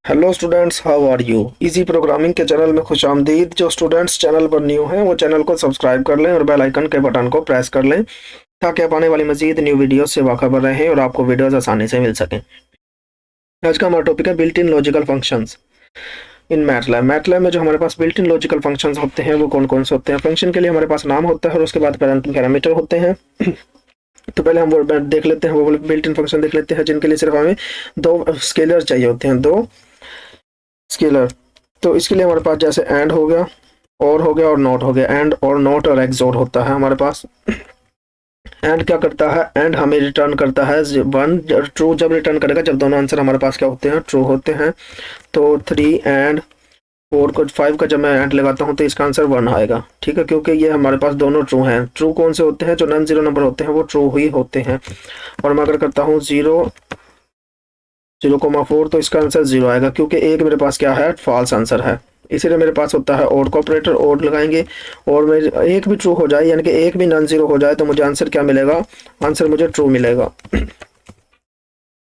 Hello students, how are you. Easy programming के channel में खुश आमदीद। जो स्टूडेंट्स चैनल पर न्यू हैं वो चैनल को सब्सक्राइब कर लें और बेल आइकन के बटन को प्रेस कर लें ताकि आप आने वाली मजीद न्यू वीडियो से बाखबर रहें और आपको वीडियोस आसानी से मिल सकें। आज का हमारा टॉपिक है built in logical functions in MATLAB. MATLAB में जो हमारे पास बिल्ट इन लॉजिकल फंक्शंस होते हैं वो कौन कौन से होते हैं। फंक्शन के लिए हमारे पास नाम होता है और उसके बाद पैरामीटर होते हैं। तो पहले हम वो देख लेते हैं, वो बिल्ट इन फंक्शन देख लेते हैं जिनके लिए सिर्फ हमें दो स्केलर चाहिए होते हैं, दो स्केलर। तो इसके लिए हमारे पास जैसे एंड हो गया, और हो गया और नॉट हो गया। एंड और नॉट और एक्सोर होता है हमारे पास। एंड क्या करता है, एंड हमें रिटर्न करता है वन, ट्रू जब रिटर्न करेगा जब दोनों आंसर हमारे पास क्या होते हैं, ट्रू होते हैं। तो 3 एंड 4 को 5 का जब मैं एंड लगाता हूँ तो इसका आंसर 1 आएगा। ठीक है, क्योंकि ये हमारे पास दोनों ट्रू हैं। ट्रू कौन से होते हैं, जो नॉन जीरो नंबर होते हैं वो ट्रू ही होते हैं। और मैं अगर करता हूँ 0,4 तो इसका आंसर 0 आएगा, क्योंकि एक मेरे पास क्या है, फॉल्स आंसर है। इसीलिए मेरे पास होता है और का ऑपरेटर, और लगाएंगे और मेरे एक भी ट्रू हो जाए यानी कि एक भी नॉन जीरो हो जाए तो मुझे आंसर क्या मिलेगा, आंसर मुझे ट्रू मिलेगा।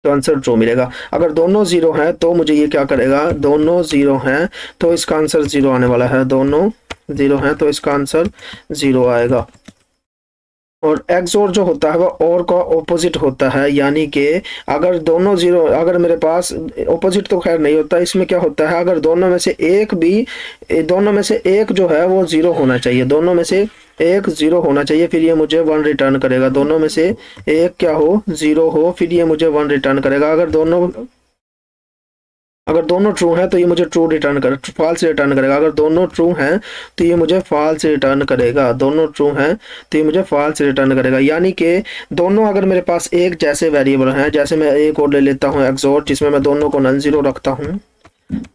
तो आंसर ट्रू मिलेगा। अगर दोनों जीरो हैं तो मुझे ये क्या करेगा, दोनों जीरो हैं तो इसका आंसर 0 आने वाला है। दोनों जीरो हैं तो इसका आंसर 0 आएगा। और एक्सोर जो होता है वह और का ऑपोजिट होता है, यानी कि अगर दोनों जीरो, अगर मेरे पास ऑपोजिट तो खैर नहीं होता, इसमें क्या होता है, अगर दोनों में से एक भी, दोनों में से एक जो है वो 0 होना चाहिए, दोनों में से एक 0 होना चाहिए, फिर ये मुझे 1 रिटर्न करेगा। दोनों में से एक क्या हो, 0 हो, फिर ये मुझे 1 रिटर्न करेगा। अगर दोनों ट्रू हैं तो ये मुझे ट्रू रिटर्न कर फॉल्स रिटर्न करेगा। अगर दोनों ट्रू हैं तो ये मुझे फॉल्स रिटर्न करेगा। दोनों ट्रू हैं तो ये मुझे फॉल्स रिटर्न करेगा, यानी कि दोनों अगर मेरे पास एक जैसे वेरिएबल हैं, जैसे मैं एक और ले लेता हूँ एक्सोर, जिसमें मैं दोनों को नॉन जीरो रखता हूँ,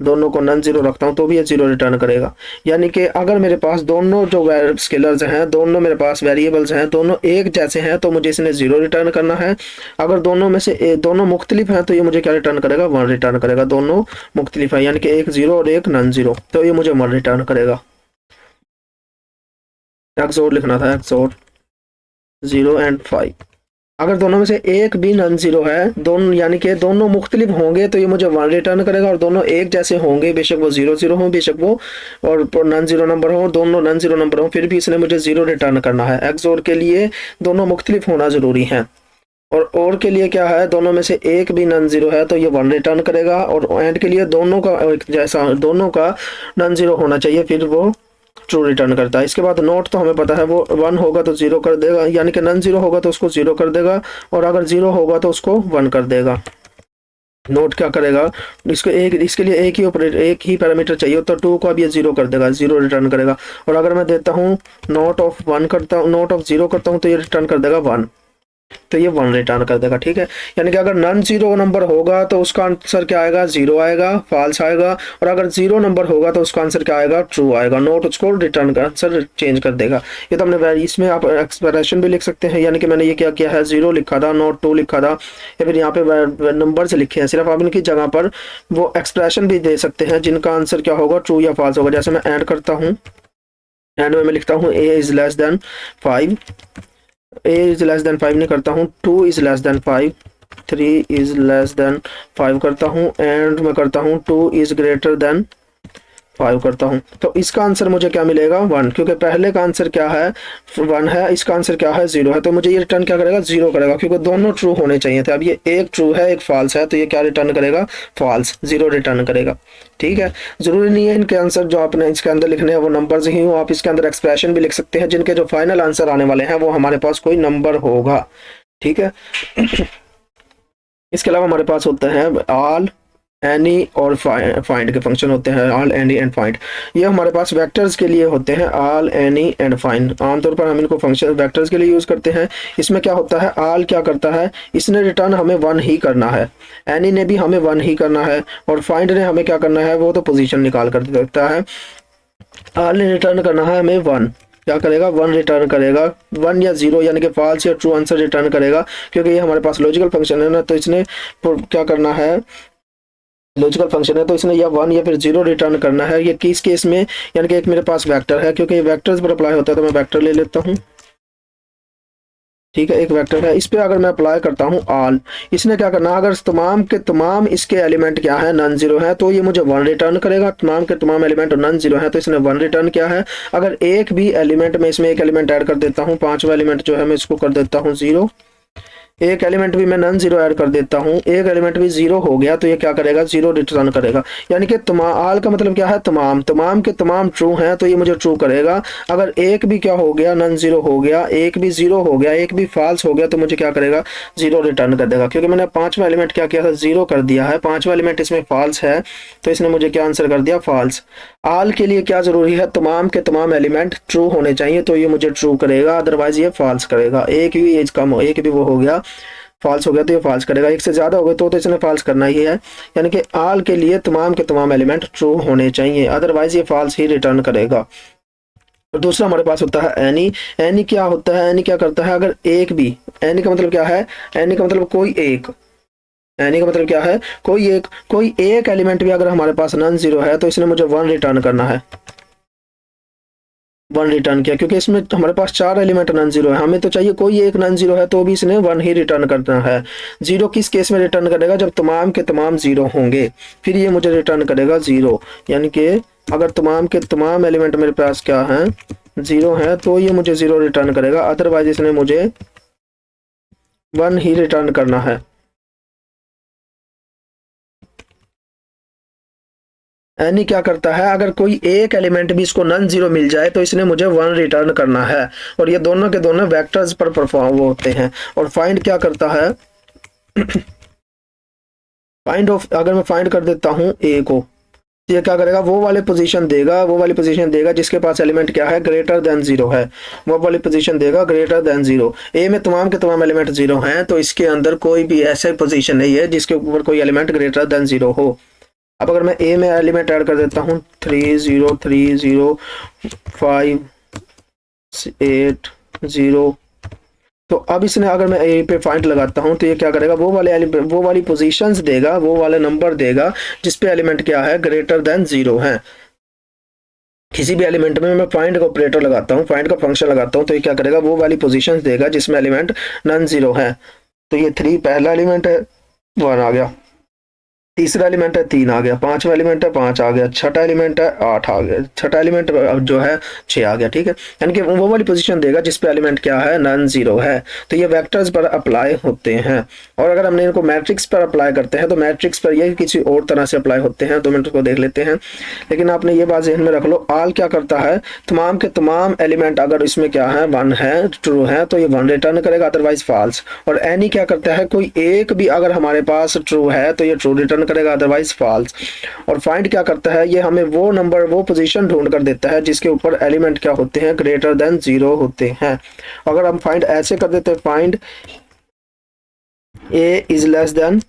दोनों को नॉन जीरो रखता हूँ तो भी ये 0 रिटर्न करेगा। यानी कि अगर मेरे पास दोनों जो स्केलर्स हैं, दोनों मेरे पास वेरिएबल्स हैं, दोनों एक जैसे हैं तो मुझे इसने 0 रिटर्न करना है। अगर दोनों में से दोनों मुख्तलिफ हैं तो ये मुझे क्या रिटर्न करेगा, 1 रिटर्न करेगा। दोनों मुख्तलिफ है यानी कि एक 0 और एक नॉन जीरो, तो ये मुझे 1 रिटर्न करेगा। एक्सोर लिखना था, एक्सोर 0 एंड 5। अगर दोनों में से एक भी नॉन जीरो है, दोनों यानी कि दोनों मुख्तलिफ होंगे तो ये मुझे 1 रिटर्न करेगा। और दोनों एक जैसे होंगे, बेशक वो 0 हो, बेशक वो और नॉन जीरो नंबर हो, दोनों नॉन जीरो नंबर हो, फिर भी इसने मुझे 0 रिटर्न करना है। एक्सोर के लिए दोनों मुख्तलिफ होना ज़रूरी है। और के लिए क्या है, दोनों में से एक भी नॉन जीरो है तो ये 1 रिटर्न करेगा। और एंड के लिए दोनों का एक जैसा, दोनों का नॉन जीरो होना चाहिए, फिर वो ट्रू रिटर्न करता है। इसके बाद नोट तो हमें पता है वो 1 होगा तो 0 कर देगा, यानी कि नॉन जीरो होगा तो उसको 0 कर देगा, और अगर 0 होगा तो उसको 1 कर देगा। नोट क्या करेगा, इसको एक, इसके लिए एक ही पैरामीटर चाहिए तो 2 को अब ये 0 कर देगा, 0 रिटर्न करेगा। और अगर मैं देता हूँ नोट ऑफ 1 करता हूँ, नोट ऑफ 0 करता हूँ तो ये रिटर्न कर देगा 1, तो ये 1 रिटर्न कर देगा। ठीक है, यानी कि अगर नॉन जीरो नंबर होगा तो उसका आंसर क्या आएगा, 0 आएगा, फॉल्स आएगा। और अगर 0 नंबर होगा तो उसका आंसर क्या आएगा, ट्रू आएगा। नोट उसको रिटर्न का आंसर चेंज कर देगा। ये तो हमने, इसमें आप एक्सप्रेशन भी लिख सकते हैं, यानी कि मैंने ये क्या किया है, 0 लिखा था, नोट 2 लिखा था, या फिर यहाँ पे नंबर से लिखे हैं सिर्फ। आप इनकी जगह पर वो एक्सप्रेशन भी दे सकते हैं जिनका आंसर क्या होगा, ट्रू या फॉल्स होगा। जैसे मैं ऐड करता हूँ, एंड में मैं लिखता हूँ a is less than 5, a is less than 5 नहीं करता हूँ, 2 is less than 5, 3 is less than 5 करता हूँ, एंड मैं करता हूँ 2 इज ग्रेटर देन 5 करता हूँ। तो इसका आंसर मुझे क्या मिलेगा, 1, क्योंकि पहले का आंसर क्या है, 1 है, इसका आंसर क्या है, 0 है। तो मुझे ये रिटर्न क्या करेगा, 0 करेगा, क्योंकि दोनों ट्रू होने चाहिए थे। अब ये एक ट्रू है एक फॉल्स है तो ये क्या रिटर्न करेगा, फॉल्स, 0 रिटर्न करेगा। ठीक है, जरूरी नहीं है इनके आंसर जो आपने इसके अंदर लिखने हैं वो नंबर्स ही हो, आप इसके अंदर एक्सप्रेशन भी लिख सकते हैं जिनके जो फाइनल आंसर आने वाले हैं वो हमारे पास कोई नंबर होगा। ठीक है, इसके अलावा हमारे पास होते हैं ऑल, एनी और फाइंड के फंक्शन होते हैं, ऑल, एनी एंड फाइंड। ये हमारे पास वेक्टर्स के लिए होते हैं, ऑल, एनी एंड फाइंड। आमतौर पर हम इनको फंक्शन वेक्टर्स के लिए यूज़ करते हैं। इसमें क्या होता है, ऑल क्या करता है, इसने रिटर्न हमें 1 ही करना है, एनी ने भी हमें 1 ही करना है, और फाइंड ने हमें क्या करना है, वो तो पोजीशन निकाल कर देता है। ऑल ने रिटर्न करना है हमें 1, क्या करेगा, 1 रिटर्न करेगा, 1 या 0 यानी कि फॉल्स या ट्रू आंसर रिटर्न करेगा, क्योंकि ये हमारे पास लॉजिकल फंक्शन है ना, तो इसने क्या करना है, लॉजिकल फंक्शन है तो इसने या 1 या फिर 0 रिटर्न करना है। ये किस केस में, यानी कि एक मेरे पास वेक्टर है, क्योंकि ये वेक्टर्स पर अप्लाई होता है तो मैं वेक्टर ले लेता हूँ। ठीक है, एक वेक्टर है, इस पे अगर मैं अप्लाई करता हूँ ऑल, इसने क्या करना, अगर तमाम के तमाम इसके एलिमेंट क्या है, नॉन जीरो है, तो ये मुझे वन रिटर्न करेगा। तमाम के तमाम एलिमेंट नॉन जीरो है तो इसने वन रिटर्न किया है। अगर एक भी एलिमेंट में इसमें एक एलिमेंट ऐड कर देता हूँ, पांचवा एलिमेंट जो है मैं इसको कर देता हूँ जीरो, एक एलिमेंट भी मैं नॉन जीरो ऐड कर देता हूँ, एक एलिमेंट भी जीरो हो गया तो ये क्या करेगा, जीरो रिटर्न करेगा। यानी कि तमाम, आल का मतलब क्या है, तमाम, तमाम के तमाम ट्रू हैं तो ये मुझे ट्रू करेगा। अगर एक भी क्या हो गया, नॉन जीरो हो गया, एक भी जीरो हो गया, एक भी फॉल्स हो गया तो मुझे क्या करेगा, जीरो रिटर्न कर देगा। क्योंकि मैंने पांचवा एलिमेंट क्या किया था, जीरो कर दिया है, पांचवा एलिमेंट इसमें फॉल्स है तो इसने मुझे क्या आंसर कर दिया, फॉल्स। आल के लिए क्या जरूरी है, तमाम के तमाम एलिमेंट ट्रू होने चाहिए तो ये मुझे ट्रू करेगा, अदरवाइज ये फॉल्स करेगा। एक भी एज कम हो, एक भी वो हो गया, फॉल्स हो गया तो ये फॉल्स करेगा, एक से ज्यादा हो गए तो इसने फॉल्स करना ही है। यानी कि आल के लिए तमाम के तमाम एलिमेंट ट्रू होने चाहिए, अदरवाइज ये फॉल्स ही रिटर्न करेगा। और दूसरा हमारे पास होता है एनी। एनी क्या होता है, एनी क्या करता है, अगर एक भी, एनी का मतलब क्या है, एनी का मतलब कोई एक, एनी का मतलब क्या है, कोई एक एलिमेंट भी अगर हमारे पास नॉन जीरो है तो इसने मुझे वन रिटर्न करना है, वन रिटर्न किया। क्योंकि इसमें हमारे पास चार एलिमेंट नॉन जीरो है, हमें तो चाहिए कोई एक नॉन जीरो है तो भी इसने वन ही रिटर्न करना है। जीरो किस केस में रिटर्न करेगा, जब तमाम के तमाम जीरो होंगे, फिर ये मुझे रिटर्न करेगा जीरो। यानी कि अगर तमाम के तमाम एलिमेंट मेरे पास क्या है, जीरो है, तो ये मुझे जीरो रिटर्न करेगा, अदरवाइज इसने मुझे वन ही रिटर्न करना है। एनी क्या करता है, अगर कोई एक एलिमेंट भी इसको नॉन जीरो मिल जाए तो इसने मुझे वन रिटर्न करना है, और ये दोनों के दोनों वेक्टर्स पर परफॉर्म होते हैं। और फाइंड क्या करता है, फाइंड ऑफ, अगर मैं फाइंड कर देता हूँ ए को, ये क्या करेगा, वो वाले पोजीशन देगा, वो वाली पोजीशन देगा जिसके पास एलिमेंट क्या है, ग्रेटर देन जीरो है, वो वाली पोजीशन देगा ग्रेटर देन जीरो। ए में तमाम के तमाम एलिमेंट जीरो हैं तो इसके अंदर कोई भी ऐसा पोजीशन नहीं है जिसके ऊपर कोई एलिमेंट ग्रेटर देन जीरो हो। अब अगर मैं ए में एलिमेंट ऐड कर देता हूँ 3030580, तो अब इसने, अगर मैं ए पे फाइंड लगाता हूँ तो ये क्या करेगा, वो वाली पोजीशंस देगा, वो वाले नंबर देगा जिस पे एलिमेंट क्या है, ग्रेटर देन जीरो है। किसी भी एलिमेंट में मैं फाइंड का ऑपरेटर लगाता हूँ, फाइंड का फंक्शन लगाता हूँ तो ये क्या करेगा, वो वाली पोजीशंस देगा जिसमें एलिमेंट नॉन जीरो है। तो ये 3 पहला एलिमेंट है, 1 आ गया, तीसरा एलिमेंट है 3 आ गया, पांचवा एलिमेंट है 5 आ गया, छठा एलिमेंट है 8 आ गया, छठा एलिमेंट जो है 6 आ गया। ठीक है, यानी कि वो वाली पोजीशन देगा जिस पे एलिमेंट क्या है, नॉन जीरो है। तो ये वेक्टर्स पर अप्लाई होते हैं। और अगर हमने इनको मैट्रिक्स पर अप्लाई करते हैं तो मैट्रिक्स पर ये किसी और तरह से अप्लाई होते हैं, 2 मिनट को देख लेते हैं। लेकिन आपने ये बात ज़हन में रख लो, आल क्या करता है, तमाम के तमाम एलिमेंट अगर इसमें क्या है, 1 है, ट्रू है, तो ये 1 रिटर्न करेगा, अदरवाइज फॉल्स। और एनी क्या करता है, कोई एक भी अगर हमारे पास ट्रू है तो ये ट्रू रिटर्न करेगा, अदरवाइज फॉल्स। और फाइंड क्या करता है, ये हमें वो नंबर, वो पोजीशन ढूंढ कर देता है जिसके ऊपर एलिमेंट क्या होते हैं, ग्रेटर देन जीरो होते हैं। अगर हम फाइंड ऐसे कर देते हैं, find A is less than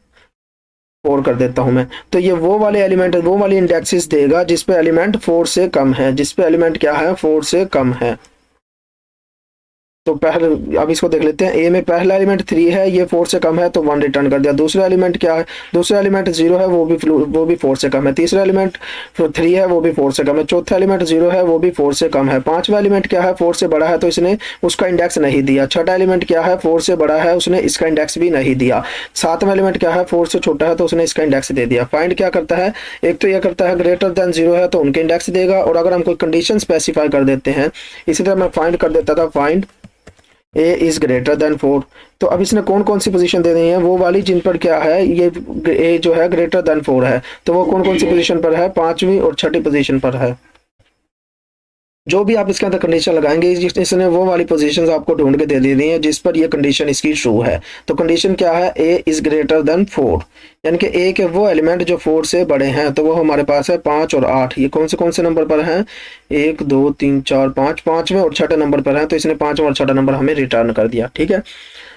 4 कर देता हूं मैं, तो ये वो वाले एलिमेंट, वो वाली इंडेक्सेस देगा जिस पे एलिमेंट 4 से कम है, जिस पे एलिमेंट क्या है, 4 से कम है। तो पहले अब इसको देख लेते हैं, ए में पहला एलिमेंट 3 है, ये 4 से कम है तो 1 रिटर्न कर दिया। दूसरा एलिमेंट क्या है, दूसरा एलिमेंट 0 है, वो भी 4 से कम है। तीसरा एलिमेंट 3 है, वो भी 4 से कम है। चौथा एलिमेंट 0 है, वो भी 4 से कम है। पांचवा एलिमेंट क्या है, 4 से बड़ा है तो इसने उसका इंडेक्स नहीं दिया। छठा एलिमेंट क्या है, 4 से बड़ा है, उसने इसका इंडेक्स भी नहीं दिया। सातवां एलिमेंट क्या है, 4 से छोटा है तो उसने इसका इंडेक्स दे दिया। फाइंड क्या करता है, एक तो यह करता है ग्रेटर देन 0 है तो उनके इंडेक्स देगा, और अगर हम कोई कंडीशन स्पेसिफाई कर देते हैं, इसी तरह मैं फाइंड कर देता था, find A is greater than 4, तो अब इसने कौन कौन सी पोजीशन दे दी है, वो वाली जिन पर क्या है, ये ए जो है ग्रेटर देन 4 है, तो वो कौन कौन सी पोजीशन पर है, 5वीं और 6ठी पोजीशन पर है। जो भी आप इसके अंदर कंडीशन लगाएंगे, इसने वो वाली पोजीशंस आपको ढूंढ के दे दी है जिस पर ये कंडीशन इसकी ट्रू है। तो कंडीशन क्या है, ए इज ग्रेटर देन 4, यानी कि ए के वो एलिमेंट जो 4 से बड़े हैं, तो वो हमारे पास है 5 और 8। ये कौन से नंबर पर हैं, 1 2 3 4 5, 5वें और 6ठे नंबर पर हैं, तो इसने 5वां और 6ठा नंबर हमें रिटर्न कर दिया। ठीक है,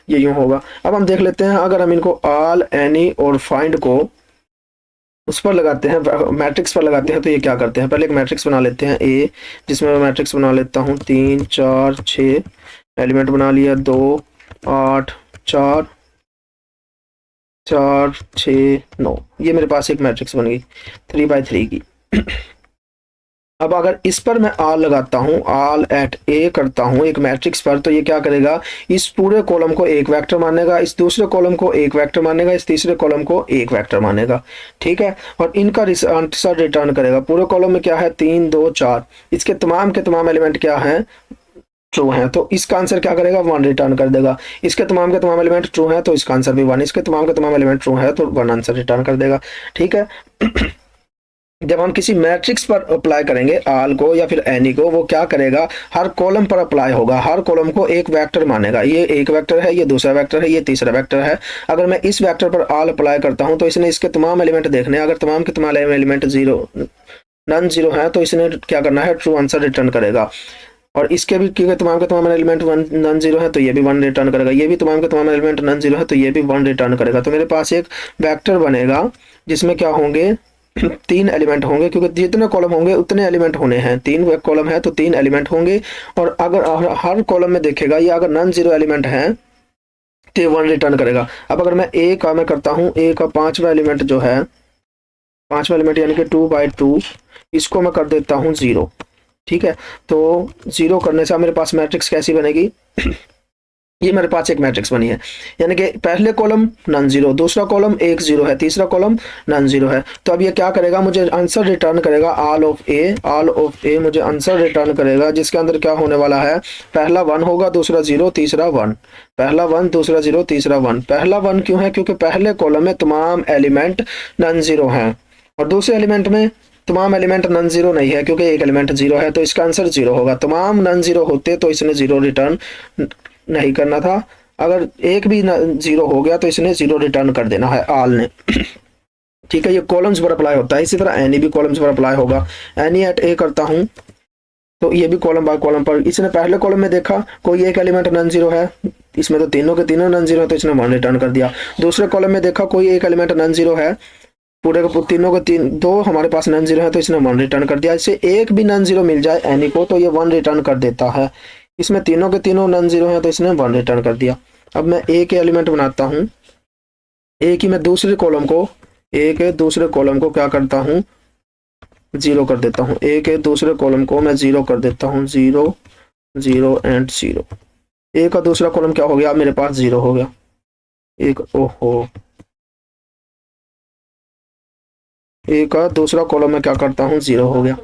ये यूं होगा। अब हम देख लेते हैं, अगर हम इनको ऑल, एनी और फाइंड को उस पर लगाते हैं, मैट्रिक्स पर लगाते हैं, तो ये क्या करते हैं, पहले एक मैट्रिक्स बना लेते हैं ए, जिसमें मैं मैट्रिक्स बना लेता हूँ 3 4 6, एलिमेंट बना लिया 2 8 4 4 6 9, ये मेरे पास एक मैट्रिक्स बन गई 3 बाई 3 की। अब अगर इस पर मैं ऑल लगाता हूँ, ऑल एट ए करता हूँ एक मैट्रिक्स पर, तो ये क्या करेगा, इस पूरे कॉलम को एक वेक्टर मानेगा, इस दूसरे कॉलम को एक वेक्टर मानेगा, इस तीसरे कॉलम को एक वेक्टर मानेगा, ठीक है। और इनका आंसर रिटर्न करेगा। पूरे कॉलम में क्या है, 3 2 4, इसके तमाम के तमाम एलिमेंट क्या हैं, ट्रू है, तो इसका आंसर क्या करेगा, 1 रिटर्न कर देगा। इसके तमाम के तमाम एलिमेंट ट्रू है तो इसका आंसर भी 1, इसके तमाम के तमाम एलिमेंट ट्रू है तो 1 आंसर रिटर्न कर देगा, ठीक है। जब हम किसी मैट्रिक्स पर अप्लाई करेंगे आल को या फिर एनी को, वो क्या करेगा, हर कॉलम पर अप्लाई होगा, हर कॉलम को एक वेक्टर मानेगा, ये एक वेक्टर है, ये दूसरा वेक्टर है, ये तीसरा वेक्टर है। अगर मैं इस वेक्टर पर आल अप्लाई करता हूं तो इसने इसके तमाम एलिमेंट देखने, अगर तमाम के तमाम एलिमेंट जीरो नन जीरो है तो इसने क्या करना है, ट्रू आंसर रिटर्न करेगा। और इसके भी क्योंकि तमाम के तमाम एलिमेंट नन जीरो है तो ये भी 1 रिटर्न करेगा, ये भी तमाम के तमाम एलिमेंट नन जीरो है तो ये भी 1 रिटर्न करेगा। तो मेरे पास एक वेक्टर बनेगा जिसमें क्या होंगे, 3 एलिमेंट होंगे, क्योंकि जितने कॉलम होंगे उतने एलिमेंट होने हैं, 3 कॉलम है तो 3 एलिमेंट होंगे। और अगर हर कॉलम में देखेगा ये अगर नन जीरो एलिमेंट है तो 1 रिटर्न करेगा। अब अगर मैं ए का मैं करता हूँ, ए का 5वां एलिमेंट जो है, 5वां एलिमेंट यानी कि 2/2, इसको मैं कर देता हूँ 0, ठीक है। तो 0 करने से मेरे पास मैट्रिक्स कैसी बनेगी, ये मेरे पास एक मैट्रिक्स बनी है, यानी कि पहले कॉलम नन जीरो, दूसरा कॉलम 1 0 है, तीसरा कॉलम नन जीरो है। तो अब ये क्या करेगा, मुझे आंसर रिटर्न करेगा all of a, all of a मुझे आंसर रिटर्न करेगा, जिसके अंदर क्या होने वाला है, पहला 1 होगा, दूसरा 0, तीसरा 1, पहला 1 दूसरा 0 तीसरा 1। पहला 1 क्यों है, क्योंकि पहले कॉलम में तमाम एलिमेंट नन जीरो हैं, और दूसरे एलिमेंट में तमाम एलिमेंट नन जीरो नहीं है, क्योंकि एक एलिमेंट 0 है तो इसका आंसर 0 होगा। तमाम नन जीरो होते तो इसने 0 रिटर्न नहीं करना था, अगर एक भी 0 हो गया तो इसने 0 रिटर्न कर देना है ऑल ने, ठीक है। ये कॉलम्स पर अप्लाई होता है, इसी तरह एनी भी कॉलम्स पर अप्लाई होगा। एनी एट ए करता हूं तो ये भी कॉलम बाय कॉलम पर, इसने पहले कॉलम में देखा कोई एक एलिमेंट नन जीरो है, इसमें तो तीनों के तीनों नन जीरो है तो इसने 1 रिटर्न कर दिया। दूसरे कॉलम में देखा कोई एक एलिमेंट नन जीरो है, पूरे को तीनों के दो हमारे पास नन जीरो है तो इसने 1 रिटर्न कर दिया। इससे एक भी नन जीरो मिल जाए एनी को तो ये 1 रिटर्न कर देता है। इसमें तीनों के तीनों नन जीरो है तो इसने 1 रिटर्न कर दिया। अब मैं ए के एलिमेंट बनाता हूँ, ए की मैं दूसरे कॉलम को, ए के दूसरे कॉलम को क्या करता हूँ, 0 कर देता हूँ। ए के दूसरे कॉलम को मैं 0 कर देता हूँ, 0 0 एंड 0। ए का दूसरा कॉलम क्या हो गया, मेरे पास 0 हो गया। एक ओहो, ए का दूसरा कॉलम में क्या करता हूँ, 0 हो गया।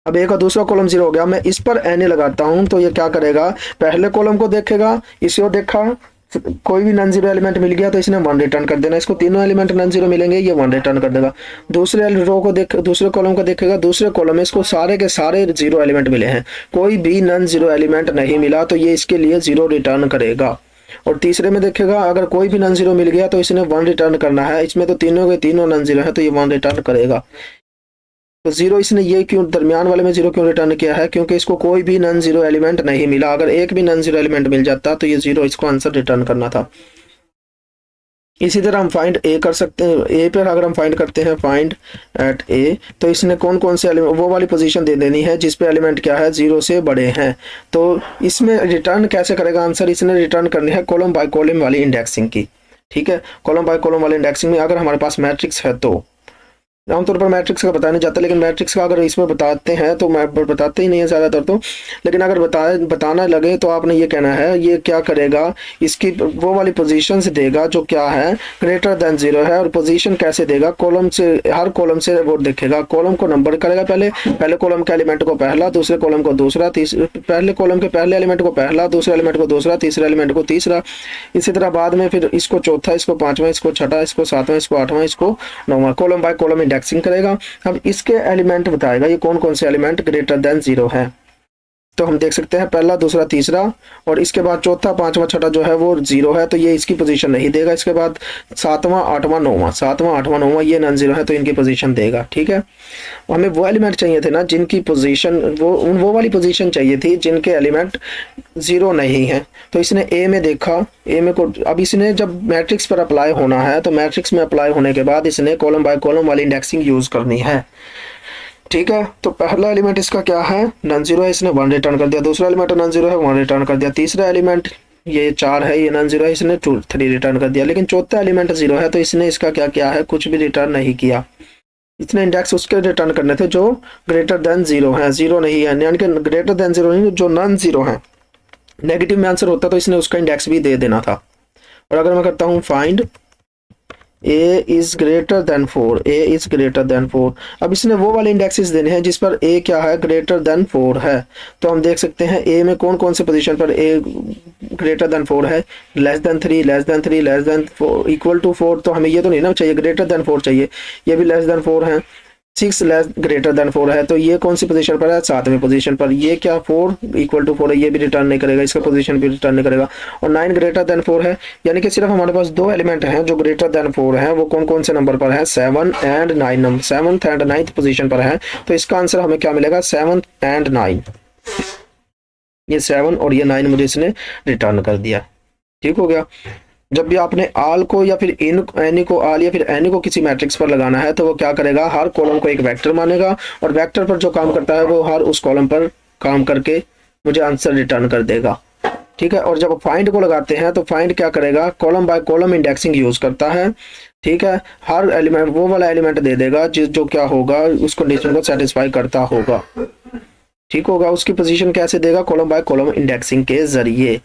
अब ए का दूसरा कॉलम 0 हो गया, मैं इस पर एन लगाता हूं तो ये क्या करेगा, पहले कॉलम को देखेगा, इसको देखा कोई भी नन जीरो एलिमेंट मिल गया तो इसने 1 रिटर्न कर देना, इसको तीनों एलिमेंट नन जीरो मिलेंगे ये 1 रिटर्न कर देगा। दूसरे रो को देख, दूसरे कॉलम को देखेगा, दूसरे कॉलम में इसको सारे के सारे 0 एलिमेंट मिले हैं, कोई भी नन जीरो एलिमेंट नहीं मिला तो ये इसके लिए 0 रिटर्न करेगा। और तीसरे में देखेगा अगर कोई भी नन जीरो मिल गया तो इसने 1 रिटर्न करना है, इसमें तो तीनों के तीनों नन जीरो है तो ये 1 रिटर्न करेगा। तो 0 इसने ये क्यों दरमियान वाले में 0 क्यों रिटर्न किया है, क्योंकि इसको कोई भी नन जीरो एलिमेंट नहीं मिला, अगर एक भी नन जीरो एलिमेंट मिल जाता तो ये 0 इसको आंसर रिटर्न करना था। इसी तरह हम फाइंड ए कर सकते हैं, ए पर अगर हम फाइंड करते हैं फाइंड एट ए, तो इसने कौन कौन से एलिमेंट, वो वाली पोजीशन दे देनी है जिस पे एलिमेंट क्या है 0 से बड़े हैं। तो इसमें रिटर्न कैसे करेगा आंसर, इसने रिटर्न करनी है कॉलम बाय कॉलम वाली इंडेक्सिंग की, ठीक है। कॉलम बाय कॉलम वाली इंडेक्सिंग में अगर हमारे पास मैट्रिक्स है तो आमतौर पर मैट्रिक्स का बताने जाता है, लेकिन मैट्रिक्स का अगर इसमें बताते हैं तो मैं बताते ही नहीं है ज़्यादातर तो, लेकिन अगर बताना लगे तो आपने ये कहना है ये क्या करेगा, इसकी वो वाली पोजीशन से देगा जो क्या है ग्रेटर देन 0 है। और पोजीशन कैसे देगा, कॉलम से, हर कॉलम से वो देखेगा, कॉलम को नंबर करेगा, पहले कॉलम के एलिमेंट को पहला, दूसरे कॉलम को दूसरा, पहले कॉलम के पहले एलिमेंट को पहला, दूसरे एलिमेंट को दूसरा, तीसरे एलिमेंट को तीसरा, इसी तरह बाद में फिर इसको चौथा, इसको पांचवा, इसको छठा, इसको सातवां, इसको आठवां, इसको नौवां, कॉलम बाय कॉलम इंडेक्सिंग करेगा। अब इसके एलिमेंट बताएगा ये कौन कौन से एलिमेंट ग्रेटर देन 0 है। तो हम देख सकते हैं पहला, दूसरा, तीसरा, और इसके बाद चौथा, पांचवा, छठा जो है वो 0 है तो ये इसकी पोजीशन नहीं देगा। इसके बाद सातवां, आठवां, नौवां, सातवां, आठवां, नौवां ये नन 0 है तो इनकी पोजीशन देगा, ठीक है। हमें वो एलिमेंट चाहिए थे ना जिनकी पोजीशन, वो वाली पोजीशन चाहिए थी जिनके एलिमेंट 0 नहीं है। तो इसने ए में देखा, ए में को, अब इसने जब मैट्रिक्स पर अप्लाई होना है तो मैट्रिक्स में अप्लाई होने के बाद इसने कॉलम बाय कॉलम वाली इंडेक्सिंग यूज करनी है, ठीक है। तो पहला एलिमेंट इसका क्या है, नन 0 है, इसने 1 रिटर्न कर दिया। दूसरा एलिमेंट नन 0 है, 1 रिटर्न कर दिया। तीसरा एलिमेंट ये 4 है, ये नन 0 है, इसने 3 रिटर्न कर दिया। लेकिन चौथा एलिमेंट 0 है तो इसने इसका क्या किया है, कुछ भी रिटर्न नहीं किया। इतने इंडेक्स उसके रिटर्न करने थे जो ग्रेटर देन 0 है, 0 नहीं है, यानी कि ग्रेटर देन 0 नहीं, जो नॉन 0 है। नेगेटिव में आंसर होता तो इसने उसका इंडेक्स भी दे देना था। और अगर मैं करता हूँ find a is greater than 4, a is greater than 4, अब इसने वो वाले इंडेक्सेस देने हैं जिस पर a क्या है, ग्रेटर देन 4 है। तो हम देख सकते हैं a में कौन कौन से पोजीशन पर a ग्रेटर देन 4 है, less than 3, less than 3, less than 4, equal to 4, तो हमें ये तो नहीं ना चाहिए, ग्रेटर देन 4 चाहिए, ये भी लेस देन 4 है, 6 लेस ग्रेटर देन 4 है, तो ये कौन सी पोजीशन पर है, 7वें पोजीशन पर। ये क्या 4 इक्वल टू 4 है, ये भी रिटर्न नहीं करेगा, इसका पोजीशन भी रिटर्न नहीं करेगा। और 9 ग्रेटर देन 4 है, यानी कि सिर्फ हमारे पास 2 एलिमेंट हैं जो ग्रेटर देन 4 हैं, वो कौन कौन से नंबर पर है, 7 and 9 number, 7th and 9th position पर है। तो इसका आंसर हमें क्या मिलेगा, 7 एंड 9, ये 7 और ये 9 मुझे इसने रिटर्न कर दिया। ठीक हो गया। जब भी आपने आल को या फिर इन एनी को आल या फिर एनी को किसी मैट्रिक्स पर लगाना है तो वो क्या करेगा, हर कॉलम को एक वेक्टर मानेगा और वेक्टर पर जो काम करता है वो हर उस कॉलम पर काम करके मुझे आंसर रिटर्न कर देगा। ठीक है। और जब फाइंड को लगाते हैं तो फाइंड क्या करेगा, column by column indexing use करता है। ठीक है। हर एलिमेंट वो वाला एलिमेंट दे देगा जो क्या होगा, उस कंडीशन को सेटिस्फाई करता होगा। ठीक होगा। उसकी पोजीशन कैसे देगा, कॉलम बाय कॉलम इंडेक्सिंग के जरिए।